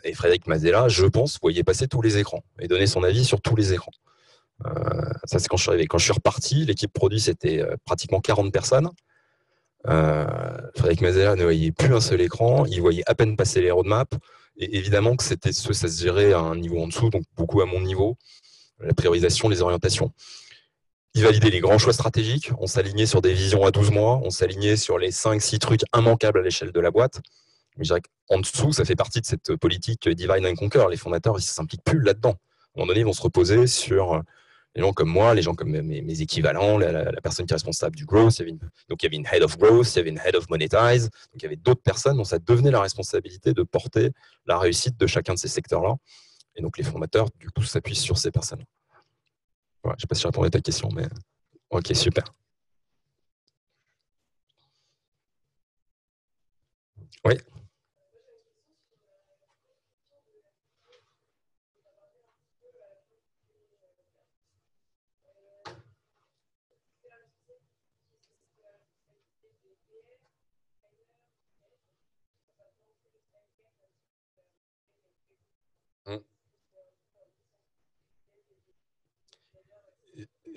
Et Frédéric Mazella, je pense, voyait passer tous les écrans et donner son avis sur tous les écrans. Ça, c'est quand je suis arrivé. Quand je suis reparti, l'équipe produit, c'était pratiquement 40 personnes. Frédéric Mazella ne voyait plus un seul écran, il voyait à peine passer les roadmaps. Et évidemment que ça se gérait à un niveau en dessous, donc beaucoup à mon niveau, la priorisation, les orientations. Il validait les grands choix stratégiques, on s'alignait sur des visions à 12 mois, on s'alignait sur les 5-6 trucs immanquables à l'échelle de la boîte. Mais je dirais qu'en dessous, ça fait partie de cette politique divide and conquer. Les fondateurs, ils ne s'impliquent plus là-dedans. À un moment donné, ils vont se reposer sur les gens comme moi, les gens comme mes équivalents, la personne qui est responsable du growth. Donc, il y avait une head of growth, il y avait une head of monetize. Donc, il y avait d'autres personnes dont ça devenait la responsabilité de porter la réussite de chacun de ces secteurs-là. Et donc, les fondateurs, du coup, s'appuient sur ces personnes. Voilà, je ne sais pas si je répondais à ta question, mais ok, super. Oui.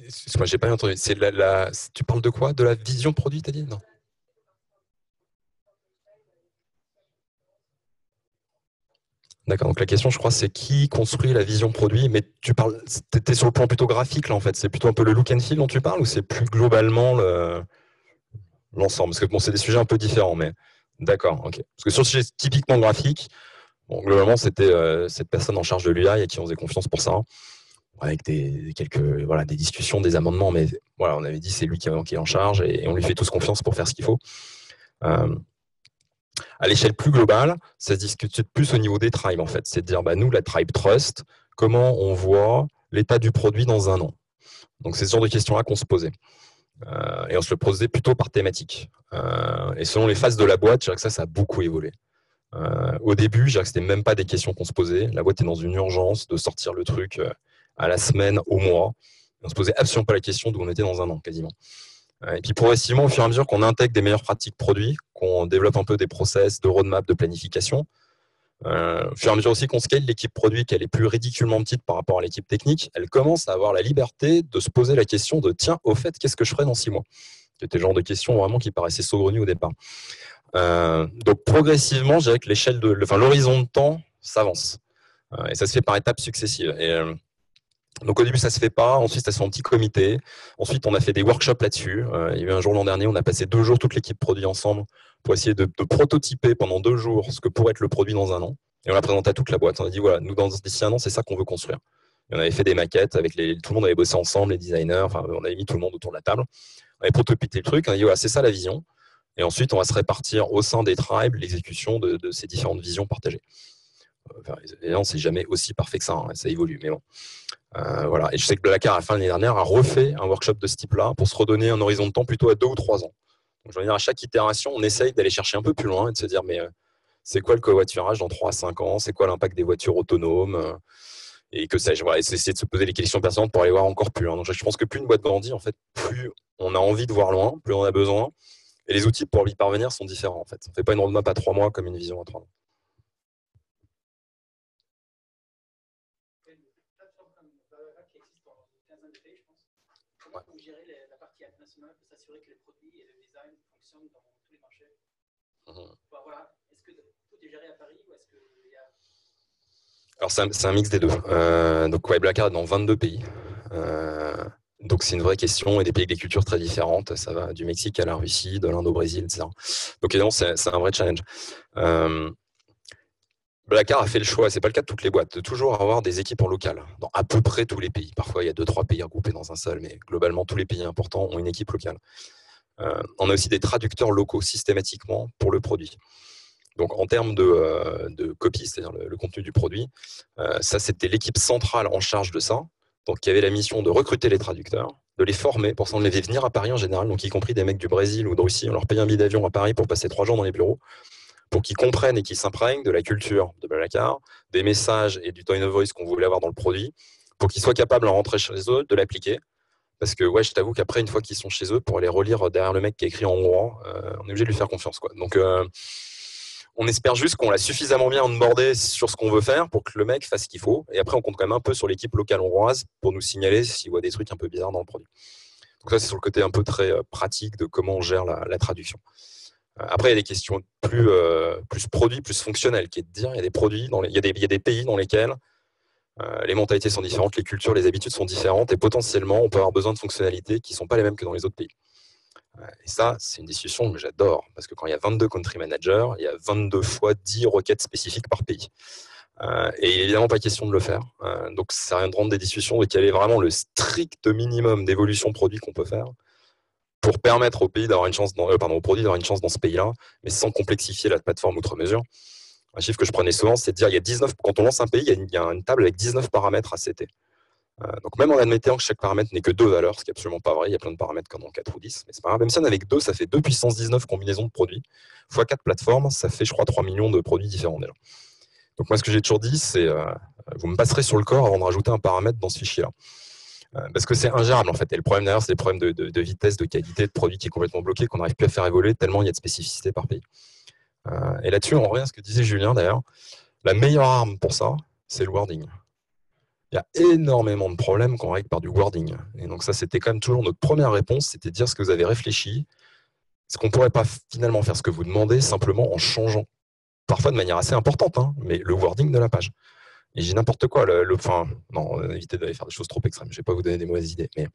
Excuse-moi, j'ai pas bien entendu. Tu parles de quoi? De la vision produit, t'as dit? Non. D'accord, donc la question, je crois, c'est qui construit la vision produit, mais t'étais sur le plan plutôt graphique, là, en fait. C'est plutôt un peu le look and feel dont tu parles, ou c'est plus globalement l'ensemble? Parce que bon, c'est des sujets un peu différents, mais d'accord, ok. Parce que sur le sujet typiquement graphique, bon, globalement, c'était cette personne en charge de l'UI à qui on faisait confiance pour ça, avec des discussions, des amendements, mais voilà, on avait dit c'est lui qui est en charge et on lui fait tous confiance pour faire ce qu'il faut. À l'échelle plus globale, ça se discute plus au niveau des tribes, en fait. C'est de dire, nous, la tribe trust, comment on voit l'état du produit dans un an. Donc, c'est ce genre de questions-là qu'on se posait. Et on se le posait plutôt par thématique. Et selon les phases de la boîte, je dirais que ça a beaucoup évolué. Au début, je dirais que c'était même pas des questions qu'on se posait. La boîte est dans une urgence de sortir le truc à la semaine, au mois. On se posait absolument pas la question d'où on était dans un an, quasiment. Et puis progressivement, au fur et à mesure qu'on intègre des meilleures pratiques produits, qu'on développe un peu des process de roadmap, de planification, au fur et à mesure aussi qu'on scale l'équipe produit, qu'elle est plus ridiculement petite par rapport à l'équipe technique, elle commence à avoir la liberté de se poser la question de tiens, au fait, qu'est-ce que je ferai dans 6 mois? C'était le genre de questions vraiment qui paraissaient saugrenues au départ. Donc progressivement, je dirais que l'horizon de temps s'avance. Et ça se fait par étapes successives. Donc au début, ça se fait pas. Ensuite, ça se fait en petit comité. Ensuite, on a fait des workshops là-dessus. Il y a eu un jour l'an dernier, on a passé 2 jours toute l'équipe produit ensemble pour essayer de prototyper pendant 2 jours ce que pourrait être le produit dans un an. Et on l'a présenté à toute la boîte. On a dit voilà, nous d'ici un an, c'est ça qu'on veut construire. Et on avait fait des maquettes avec tout le monde avait bossé ensemble, les designers. Enfin, on avait mis tout le monde autour de la table. On avait prototypé le truc. On a dit voilà, c'est ça la vision. Et ensuite, on va se répartir au sein des tribes l'exécution de ces différentes visions partagées. Enfin, évidemment, c'est jamais aussi parfait que ça. Hein, ça évolue, mais bon. Voilà. Et je sais que Blablacar, à la fin de l'année dernière, a refait un workshop de ce type-là pour se redonner un horizon de temps plutôt à 2 ou 3 ans. Donc, je veux dire, à chaque itération, on essaye d'aller chercher un peu plus loin et de se dire, mais c'est quoi le covoiturage dans 3 à 5 ans? C'est quoi l'impact des voitures autonomes? Et que sais-je, voilà, essayer de se poser les questions pertinentes pour aller voir encore plus loin. Donc, je pense que plus une boîte grandit, en fait, plus on a envie de voir loin, plus on a besoin. Et les outils pour y parvenir sont différents, en fait. On ne fait pas une roadmap à 3 mois comme une vision à 3 mois. Vous gérez la partie internationale pour s'assurer que les produits et le design fonctionnent dans tous les marchés? Voilà. Est-ce que tout est géré à Paris ou est-ce qu'il y a... Alors, c'est un mix des deux. Donc, ouais, Blablacar est dans 22 pays. Donc, c'est une vraie question et des pays avec des cultures très différentes. Ça va du Mexique à la Russie, de l'Inde au Brésil, etc. Donc, évidemment, c'est un vrai challenge. Blablacar a fait le choix, c'est pas le cas de toutes les boîtes, de toujours avoir des équipes en local dans à peu près tous les pays. Parfois, il y a 2-3 pays regroupés dans un seul, mais globalement, tous les pays importants ont une équipe locale. On a aussi des traducteurs locaux systématiquement pour le produit. Donc, en termes de copie, c'est-à-dire le contenu du produit, ça, c'était l'équipe centrale en charge de ça, donc qui avait la mission de recruter les traducteurs, de les former. Pour ça, on les fait venir à Paris en général, donc y compris des mecs du Brésil ou de Russie. On leur paye un billet d'avion à Paris pour passer 3 jours dans les bureaux, pour qu'ils comprennent et qu'ils s'imprègnent de la culture de Blablacar, des messages et du tone of voice qu'on voulait avoir dans le produit, pour qu'ils soient capables, en rentrer chez eux, de l'appliquer. Parce que ouais, je t'avoue qu'après, une fois qu'ils sont chez eux, pour aller relire derrière le mec qui a écrit en hongrois, on est obligé de lui faire confiance, quoi. Donc, on espère juste qu'on l'a suffisamment bien onboardé sur ce qu'on veut faire pour que le mec fasse ce qu'il faut. Et après, on compte quand même un peu sur l'équipe locale hongroise pour nous signaler s'il voit des trucs un peu bizarres dans le produit. Donc ça, c'est sur le côté un peu très pratique de comment on gère la traduction. Après, il y a des questions plus produits, plus fonctionnelles, qui est de dire, il y a des produits, il y a des pays dans lesquels les mentalités sont différentes, les cultures, les habitudes sont différentes, et potentiellement, on peut avoir besoin de fonctionnalités qui ne sont pas les mêmes que dans les autres pays. Et ça, c'est une discussion que j'adore, parce que quand il y a 22 country managers, il y a 22 fois 10 requêtes spécifiques par pays. Et il n'est évidemment pas question de le faire. Donc, ça vient de rendre des discussions de quel est vraiment le strict minimum d'évolution produit qu'on peut faire pour permettre au pays d'avoir une chance, au produit d'avoir une chance dans ce pays-là, mais sans complexifier la plateforme outre mesure. Un chiffre que je prenais souvent, c'est de dire il y a 19, quand on lance un pays, il y a une table avec 19 paramètres à setter. Donc même en admettant que chaque paramètre n'est que 2 valeurs, ce qui n'est absolument pas vrai, il y a plein de paramètres comme en 4 ou 10, mais c'est pas grave. Même si on avec 2, ça fait 2 puissance 19 combinaisons de produits, fois 4 plateformes, ça fait je crois 3 millions de produits différents déjà. Donc moi ce que j'ai toujours dit, c'est vous me passerez sur le corps avant de rajouter un paramètre dans ce fichier-là. Parce que c'est ingérable en fait. Et le problème derrière, c'est des problèmes de vitesse, de qualité, de produit qui est complètement bloqué, qu'on n'arrive plus à faire évoluer tellement il y a de spécificités par pays. Et là-dessus, on revient à ce que disait Julien d'ailleurs. La meilleure arme pour ça, c'est le wording. Il y a énormément de problèmes qu'on règle par du wording. Et donc ça, c'était quand même toujours notre première réponse, c'était de dire ce que vous avez réfléchi. Est-ce qu'on ne pourrait pas finalement faire ce que vous demandez simplement en changeant, parfois de manière assez importante, hein, mais le wording de la page. Et j'ai n'importe quoi. Non, évitez d'aller faire des choses trop extrêmes. Je ne vais pas vous donner des mauvaises idées. Mais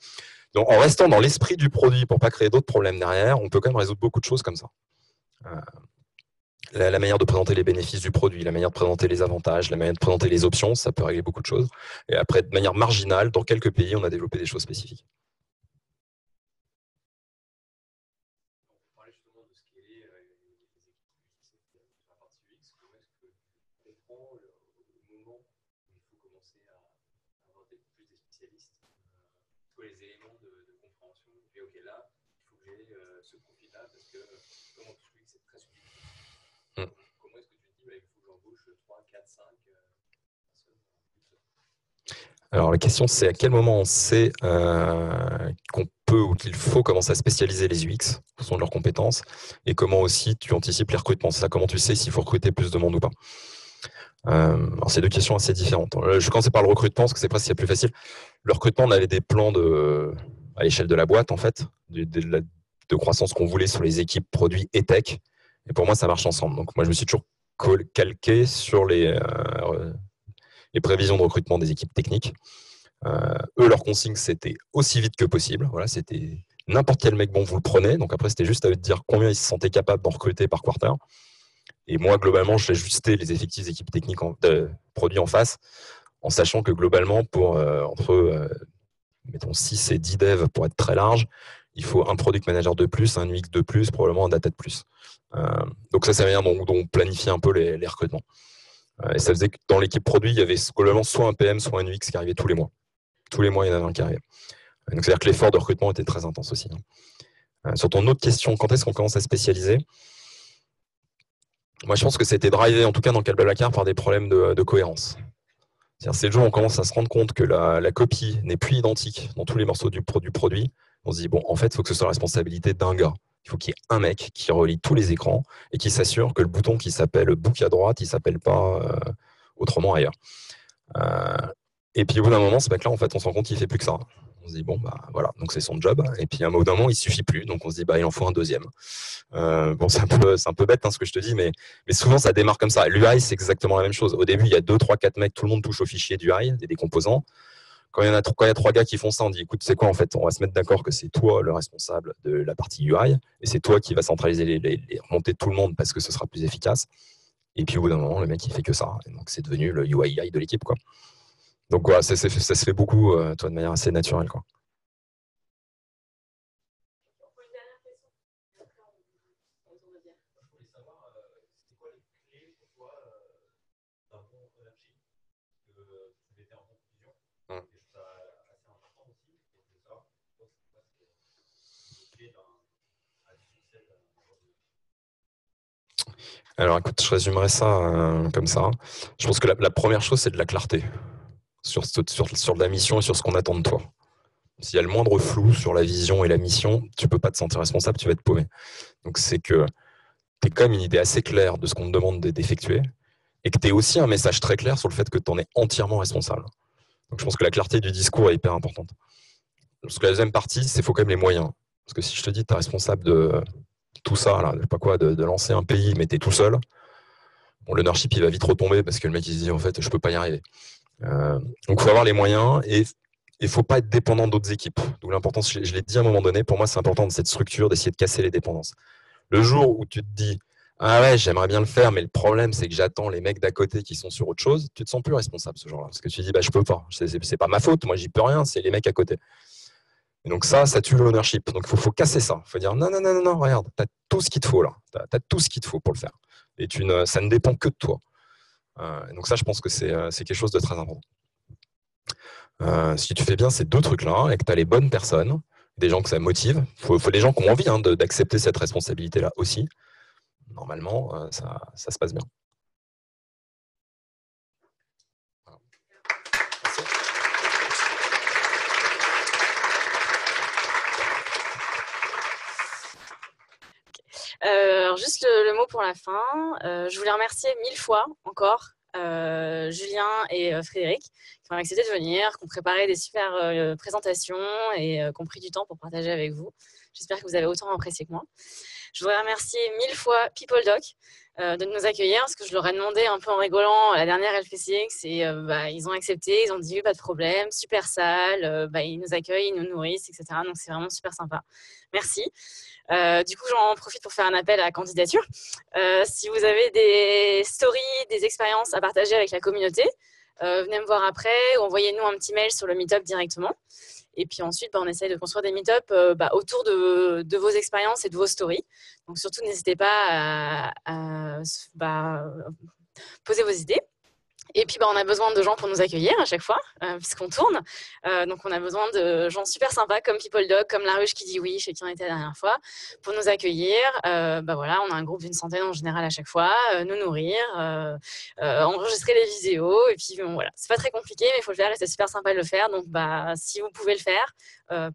donc, en restant dans l'esprit du produit pour ne pas créer d'autres problèmes derrière, on peut quand même résoudre beaucoup de choses comme ça. La manière de présenter les bénéfices du produit, la manière de présenter les avantages, la manière de présenter les options, ça peut régler beaucoup de choses. Et après, de manière marginale, dans quelques pays, on a développé des choses spécifiques. On parlait justement de scaler les équipes sur la partie UX. Comment est-ce que on prend le moment où il faut commencer à avoir plus de spécialistes? quoi les éléments de compréhension? Et ok, là, il faut que j'ai ce profil-là parce que comment tu dis que c'est très subjectif. Comment est-ce que tu te dis il faut que j'embauche 3, 4, 5 personnes? Alors la question c'est à quel moment on sait qu'on peut ou qu'il faut commencer à spécialiser les UX, ce sont leurs compétences, et comment aussi tu anticipes les recrutements. C'est ça, comment tu sais s'il faut recruter plus de monde ou pas. Alors c'est deux questions assez différentes. Je vais commencer par le recrutement parce que c'est presque plus facile. Le recrutement, on avait des plans à l'échelle de la boîte en fait, de croissance qu'on voulait sur les équipes produits et tech. Et pour moi, ça marche ensemble. Donc moi, je me suis toujours calqué sur les prévisions de recrutement des équipes techniques. Eux, leur consigne, c'était aussi vite que possible. Voilà, c'était n'importe quel mec bon, vous le prenez. Donc après, c'était juste à eux de dire combien ils se sentaient capables d'en recruter par quarter. Et moi, globalement, j'ajustais les effectifs des équipes techniques de produits en face, en sachant que globalement, pour entre mettons 6 et 10 devs pour être très large, il faut un product manager de plus, un UX de plus, probablement un data de plus. Donc ça, c'est rien dont on planifiait un peu les recrutements. Et ça faisait que dans l'équipe produit, il y avait globalement soit un PM, soit un UX qui arrivait tous les mois. Tous les mois, il y en avait un qui arrivait. Donc c'est-à-dire que l'effort de recrutement était très intense aussi. Sur ton autre question, quand est-ce qu'on commence à spécialiser ? Moi, je pense que c'était drivé, en tout cas dans le Blablacar, par des problèmes de cohérence. C'est le jour où on commence à se rendre compte que la copie n'est plus identique dans tous les morceaux du produit. On se dit, bon, en fait, il faut que ce soit la responsabilité d'un gars. Il faut qu'il y ait un mec qui relie tous les écrans et qui s'assure que le bouton qui s'appelle book à droite, il ne s'appelle pas autrement ailleurs. Et puis au bout d'un moment, ce mec-là, en fait, on se rend compte qu'il ne fait plus que ça. On se dit, bon, bah voilà, donc c'est son job. Et puis à un bout d'un moment, il ne suffit plus. Donc on se dit, bah il en faut un deuxième. Bon, c'est un peu bête ce que je te dis, mais souvent ça démarre comme ça. L'UI, c'est exactement la même chose. Au début, il y a 2, 3, 4 mecs, tout le monde touche au fichier d'UI, des composants. Quand il y a 3 gars qui font ça, on dit écoute, c'est quoi en fait? On va se mettre d'accord que c'est toi le responsable de la partie UI et c'est toi qui va centraliser les remontées de tout le monde parce que ce sera plus efficace. Et puis au bout d'un moment, le mec il fait que ça. Et donc c'est devenu le UI de l'équipe, quoi. Donc voilà, ça se fait beaucoup de manière assez naturelle, quoi. Alors écoute, je résumerai ça comme ça. Je pense que la première chose, c'est de la clarté sur la mission et sur ce qu'on attend de toi. S'il y a le moindre flou sur la vision et la mission, tu ne peux pas te sentir responsable, tu vas être paumé. Donc c'est que tu as quand même une idée assez claire de ce qu'on te demande d'effectuer et que tu aies aussi un message très clair sur le fait que tu en es entièrement responsable. Donc je pense que la clarté du discours est hyper importante. Parce que la deuxième partie, c'est qu'il faut quand même les moyens. Parce que si je te dis que tu es responsable de tout ça, là, je sais pas quoi, de lancer un pays, mais tu es tout seul, bon, l'ownership il va vite retomber parce que le mec il se dit en fait je peux pas y arriver. Donc il faut avoir les moyens et il ne faut pas être dépendant d'autres équipes. D'où l'importance, je l'ai dit à un moment donné, pour moi c'est important de cette structure, d'essayer de casser les dépendances. Le jour où tu te dis ah ouais, j'aimerais bien le faire, mais le problème c'est que j'attends les mecs d'à côté qui sont sur autre chose, tu te sens plus responsable ce jour-là. Parce que tu te dis bah je peux pas, c'est pas ma faute, moi j'y peux rien, c'est les mecs à côté. Et donc ça tue l'ownership. Donc il faut casser ça. Il faut dire non, regarde, tu as tout ce qu'il te faut là. Tu as tout ce qu'il te faut pour le faire. Et ça ne dépend que de toi. Donc ça, je pense que c'est quelque chose de très important. Si tu fais bien ces 2 trucs-là et que tu as les bonnes personnes, des gens que ça motive, il faut des gens qui ont envie d'accepter cette responsabilité-là aussi. Normalement, ça se passe bien. Alors juste le mot pour la fin. Je voulais remercier 1000 fois encore Julien et Frédéric qui ont accepté de venir, qui ont préparé des super présentations et qui ont pris du temps pour partager avec vous. J'espère que vous avez autant apprécié que moi. Je voudrais remercier 1000 fois PeopleDoc de nous accueillir parce que je leur ai demandé un peu en rigolant à la dernière LPCX et ils ont accepté, ils ont dit pas de problème, super salle, ils nous accueillent, ils nous nourrissent, etc. Donc c'est vraiment super sympa. Merci. Du coup, j'en profite pour faire un appel à la candidature. Si vous avez des stories, des expériences à partager avec la communauté, venez me voir après ou envoyez-nous un petit mail sur le Meetup directement. Et puis ensuite, on essaye de construire des meet-up autour de vos expériences et de vos stories. Donc surtout, n'hésitez pas à poser vos idées. Et puis, on a besoin de gens pour nous accueillir à chaque fois, puisqu'on tourne. Donc, on a besoin de gens super sympas comme PeopleDoc, comme La Ruche qui dit oui, chez qui on était la dernière fois, pour nous accueillir. Voilà, on a un groupe d'une centaine en général à chaque fois, nous nourrir, enregistrer les vidéos. Et puis, voilà, c'est pas très compliqué, mais il faut le faire et c'est super sympa de le faire. Donc, si vous pouvez le faire,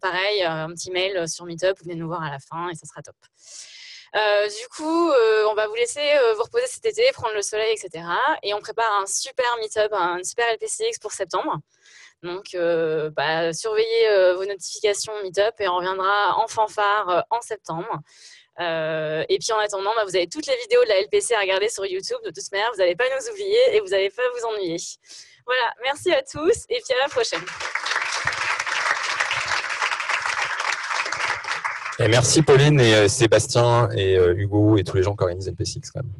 pareil, un petit mail sur Meetup, vous venez nous voir à la fin et ça sera top. Du coup, on va vous laisser vous reposer cet été, prendre le soleil, etc. Et on prépare un super meet-up, un super LPCX pour septembre. Donc, surveillez vos notifications meet-up et on reviendra en fanfare en septembre. Et puis en attendant, vous avez toutes les vidéos de la LPC à regarder sur YouTube. De toute manière, vous n'allez pas nous oublier et vous n'allez pas vous ennuyer. Voilà, merci à tous et puis à la prochaine. Et merci Pauline et Sébastien et Hugo et tous les gens qui organisent LPCX quand même.